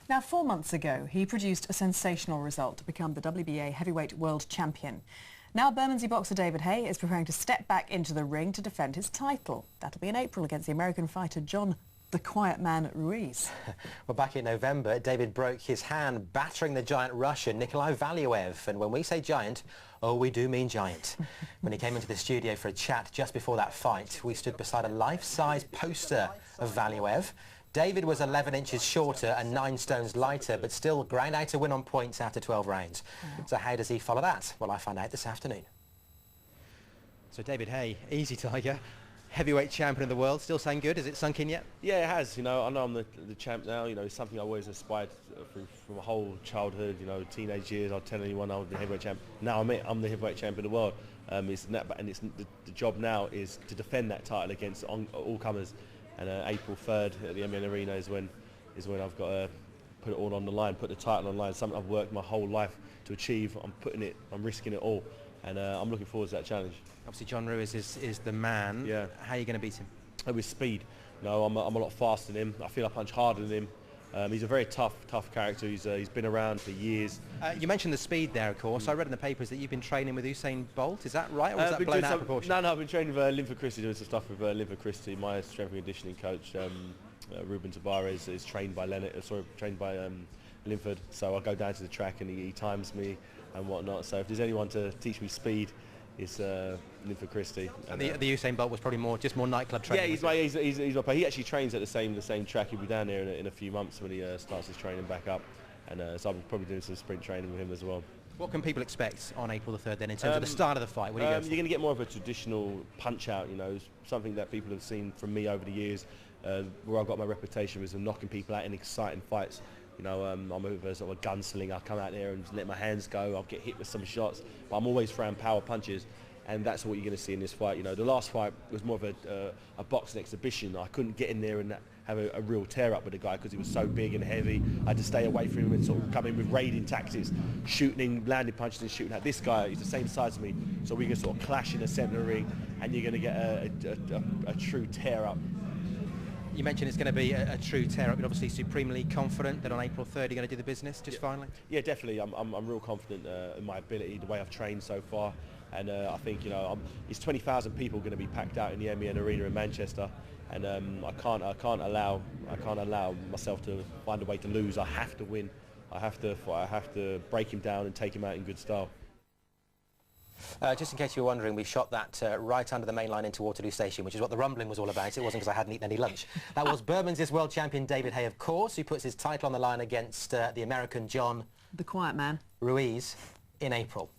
Now, 4 months ago, he produced a sensational result to become the WBA heavyweight world champion. Now, Bermondsey boxer David Haye is preparing to step back into the ring to defend his title. That'll be in April against the American fighter John "the Quiet Man" Ruiz. Well, back in November, David broke his hand battering the giant Russian Nikolai Valuev. And when we say giant, oh, we do mean giant. When he came into the studio for a chat just before that fight, we stood beside a life-size poster of Valuev. David was 11 inches shorter and 9 stones lighter, but still ground out a win on points after 12 rounds. So how does he follow that? Well, I found out this afternoon. So David Haye, easy tiger, heavyweight champion of the world, still sound good? Has it sunk in yet? Yeah, it has. You know, I know I'm the champ now. You know, it's something I always aspired from my whole childhood. You know, teenage years. I'll tell anyone I was the heavyweight champ. Now I'm the heavyweight champion of the world. The job now is to defend that title against all comers. And April 3rd at the MEN Arena is when I've got to put it all on the line, put the title on the line. Something I've worked my whole life to achieve. I'm risking it all, and I'm looking forward to that challenge. Obviously, John Ruiz is the man. Yeah. How are you going to beat him? With speed. No, I'm a lot faster than him. I feel I punch harder than him. He's a very tough character. He's been around for years. You mentioned the speed there, of course. I read in the papers that you've been training with Usain Bolt. Is that right, or is that blown out of proportion? No, I've been training with Linford Christie, doing some stuff with Linford Christie. My strength and conditioning coach, Ruben Tabarez, is trained by Linford. So I go down to the track and he times me and whatnot. So if there's anyone to teach me speed, it's Linford Christie. And the Usain Bolt was probably more nightclub training. Yeah, he's my player. He actually trains at the same track. He'll be down there in a few months when he starts his training back up, and so I'll be probably doing some sprint training with him as well. What can people expect on April the 3rd then in terms of the start of the fight? What are you going for? You're going to get more of a traditional punch out, you know, something that people have seen from me over the years, where I've got my reputation with knocking people out in exciting fights. You know, I'm a sort of a gunslinger. I come out there and just let my hands go. I'll get hit with some shots, but I'm always throwing power punches, and that's what you're going to see in this fight. You know, the last fight was more of a boxing exhibition. I couldn't get in there and have a real tear up with the guy because he was so big and heavy. I had to stay away from him and sort of come in with raiding tactics, shooting in, landing punches and shooting out. This guy is the same size as me, so we can sort of clash in the centre of the ring, and you're going to get a true tear up. You mentioned it's going to be a true tear-up. You're obviously supremely confident that on April 3rd you're going to do the business, finally? Yeah, definitely. I'm real confident in my ability, the way I've trained so far. And I think, you know, it's 20,000 people going to be packed out in the MEN Arena in Manchester. And I can't allow myself to find a way to lose. I have to win. I have to break him down and take him out in good style. Just in case you were wondering, we shot that right under the main line into Waterloo Station, which is what the rumbling was all about. It wasn't because I hadn't eaten any lunch. That was Bermondsey's world champion David Haye, of course, who puts his title on the line against the American John "the Quiet Man" Ruiz in April.